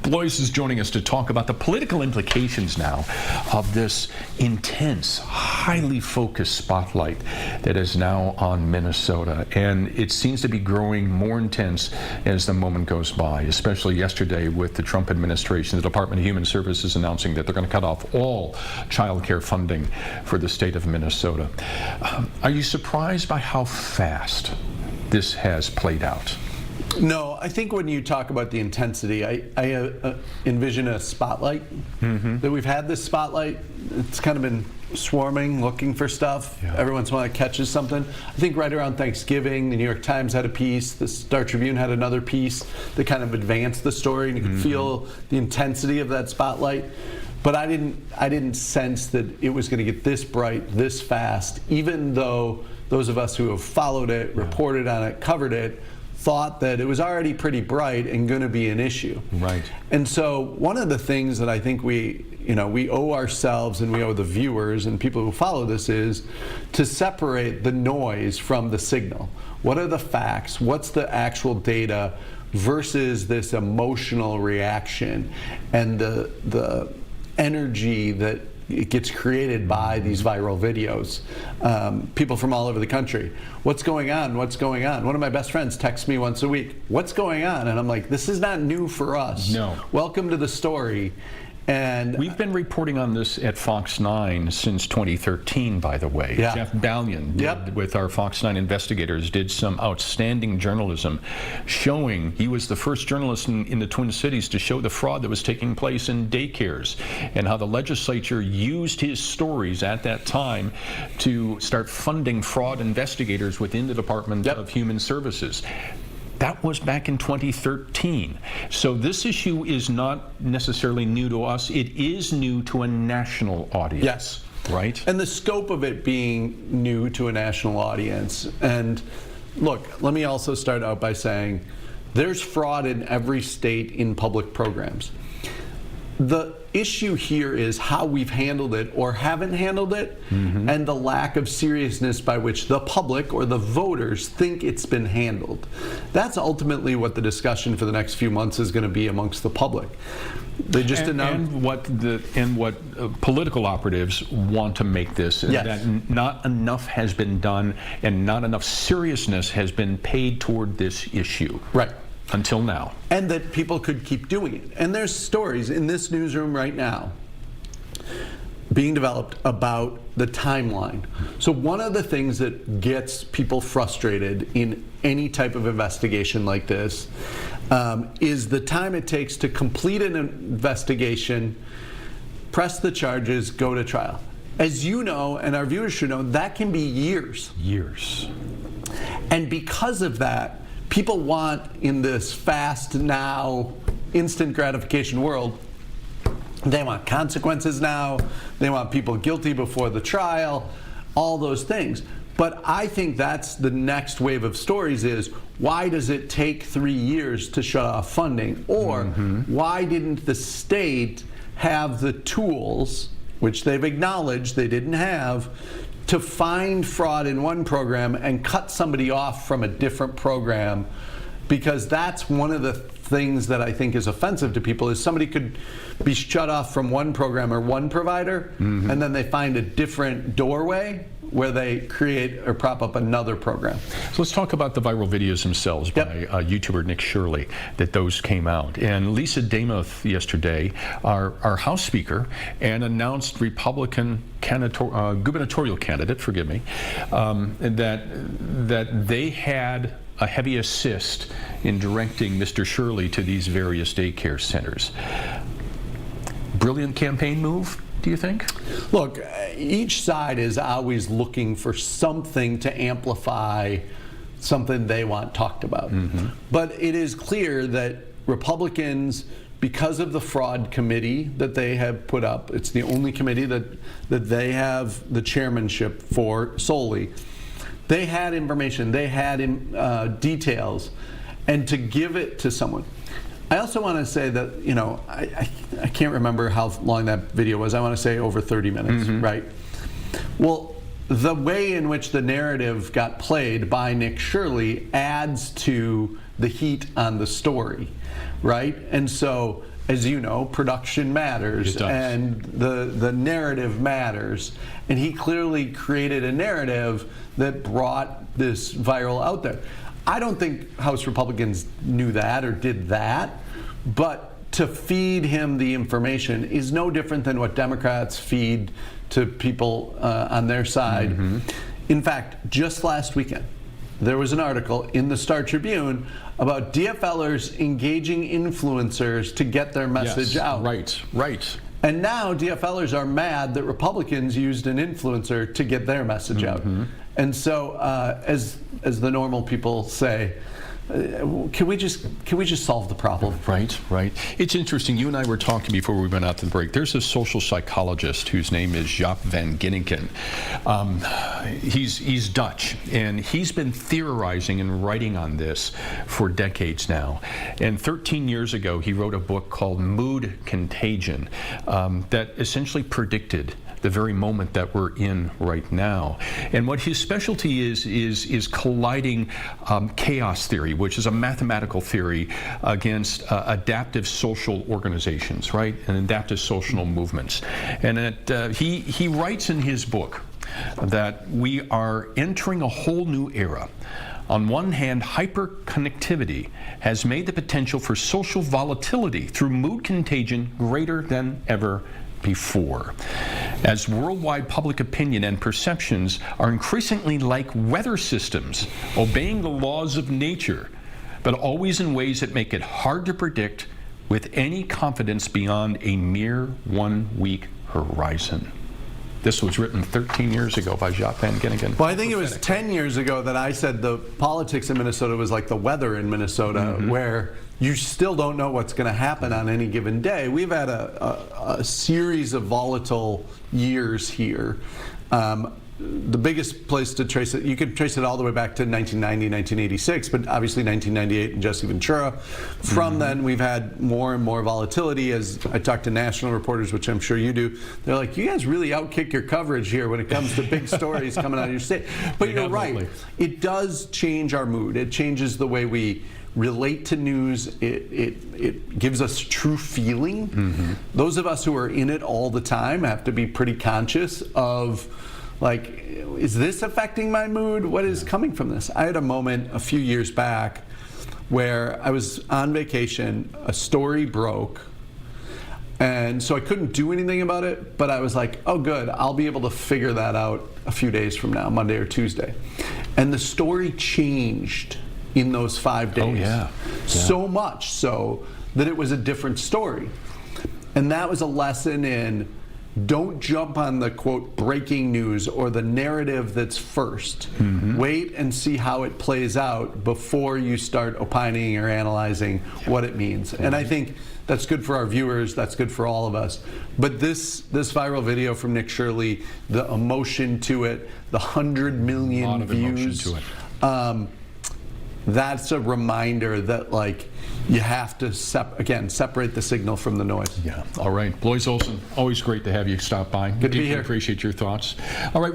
Blois is joining us to talk about the political implications now of this intense, highly focused spotlight that is now on Minnesota. And it seems to be growing more intense as the moment goes by, especially yesterday with the Trump administration, the Department of Human Services announcing that they're going to cut off all child care funding for the state of Minnesota. Are you surprised by how fast this has played out? No, I think when you talk about the intensity, I envision a spotlight. That we've had this spotlight. It's kind of been swarming, looking for stuff. Yeah. Every once in a while it catches something. I think right around Thanksgiving, the New York Times had a piece, the Star Tribune had another piece that kind of advanced the story, and you could feel the intensity of that spotlight. But I didn't sense that it was going to get this bright, this fast, even though those of us who have followed it, reported on it, covered it, thought that it was already pretty bright and going to be an issue. Right. And so one of the things that I think we owe ourselves and we owe the viewers and people who follow this is to separate the noise from the signal. What are the facts? What's the actual data versus this emotional reaction and the energy that it gets created by these viral videos. People from all over the country. What's going on? What's going on? One of my best friends texts me once a week. What's going on? And I'm like, this is not new for us. No. Welcome to the story. And we've been reporting on this at Fox 9 since 2013, by the way. Yeah. Jeff Ballion, with our Fox 9 investigators, did some outstanding journalism showing he was the first journalist in the Twin Cities to show the fraud that was taking place in daycares and how the legislature used his stories at that time to start funding fraud investigators within the Department of Human Services. That was back in 2013. So this issue is not necessarily new to us. It is new to a national audience. Yes. Right? And the scope of it being new to a national audience. And look, let me also start out by saying there's fraud in every state in public programs. The issue here is how we've handled it or haven't handled it, and the lack of seriousness by which the public or the voters think it's been handled. That's ultimately what the discussion for the next few months is going to be amongst the public. They just announced what political operatives want to make this, that not enough has been done and not enough seriousness has been paid toward this issue. Right. Until now. And that people could keep doing it. And there's stories in this newsroom right now being developed about the timeline. So one of the things that gets people frustrated in any type of investigation like this is the time it takes to complete an investigation, press the charges, go to trial. As you know, and our viewers should know, that can be years. Years. And because of that, people want, in this fast now, instant gratification world, they want consequences now, they want people guilty before the trial, all those things. But I think that's the next wave of stories is, why does it take 3 years to shut off funding? Or why didn't the state have the tools, which they've acknowledged they didn't have, to find fraud in one program and cut somebody off from a different program? Because that's one of the things that I think is offensive to people is somebody could be shut off from one program or one provider, and then they find a different doorway where they create or prop up another program. So let's talk about the viral videos themselves by YouTuber Nick Shirley, that those came out. And Lisa Damoth yesterday, our House Speaker, and announced Republican gubernatorial candidate, forgive me, that they had a heavy assist in directing Mr. Shirley to these various daycare centers. Brilliant campaign move, do you think? Look, each side is always looking for something to amplify something they want talked about. But it is clear that Republicans, because of the fraud committee that they have put up, it's the only committee that they have the chairmanship for solely, they had information, they had details, and to give it to someone. I also want to say that, you know, I can't remember how long that video was. I want to say over 30 minutes, right? Well, the way in which the narrative got played by Nick Shirley adds to the heat on the story. right? And so, as you know, production matters, It does. and the narrative matters. And he clearly created a narrative that brought this viral out there. I don't think House Republicans knew that or did that, but to feed him the information is no different than what Democrats feed to people on their side. Mm-hmm. In fact, just last weekend, there was an article in the Star Tribune about DFLers engaging influencers to get their message out. Right. And now DFLers are mad that Republicans used an influencer to get their message out. And so, as the normal people say, can we just solve the problem? Right. It's interesting. You and I were talking before we went out to the break. There's a social psychologist whose name is Jaap van Ginneken. He's Dutch, and he's been theorizing and writing on this for decades now. And 13 years ago, he wrote a book called Mood Contagion that essentially predicted the very moment that we're in right now. And what his specialty is colliding chaos theory, which is a mathematical theory against adaptive social organizations, right? And adaptive social movements. And he writes in his book that we are entering a whole new era. On one hand, hyperconnectivity has made the potential for social volatility through mood contagion greater than ever before. As worldwide public opinion and perceptions are increasingly like weather systems, obeying the laws of nature, but always in ways that make it hard to predict with any confidence beyond a mere 1 week horizon. This was written 13 years ago by Jaap van Ginneken. Well, I think it was 10 years ago that I said the politics in Minnesota was like the weather in Minnesota, where you still don't know what's going to happen on any given day. We've had a series of volatile years here. The biggest place to trace it, you could trace it all the way back to 1990, 1986, but obviously 1998 and Jesse Ventura. From then, we've had more and more volatility. As I talk to national reporters, which I'm sure you do, they're like, you guys really outkick your coverage here when it comes to big stories coming out of your state. But you're right. It does change our mood. It changes the way we relate to news. It gives us true feeling. Those of us who are in it all the time have to be pretty conscious of, like, is this affecting my mood? What is coming from this? I had a moment a few years back where I was on vacation, a story broke, and so I couldn't do anything about it, but I was like, oh good, I'll be able to figure that out a few days from now, Monday or Tuesday. And the story changed in those 5 days. Oh, yeah. So much so that it was a different story. And that was a lesson in, don't jump on the, quote, breaking news or the narrative that's first. Wait and see how it plays out before you start opining or analyzing what it means. And I think that's good for our viewers, that's good for all of us. But this viral video from Nick Shirley, the emotion to it, the 100 million views, that's a reminder that, like, you have to separate the signal from the noise. Yeah. All right. Blois Olson, always great to have you stop by. Good to be here. Appreciate your thoughts. All right.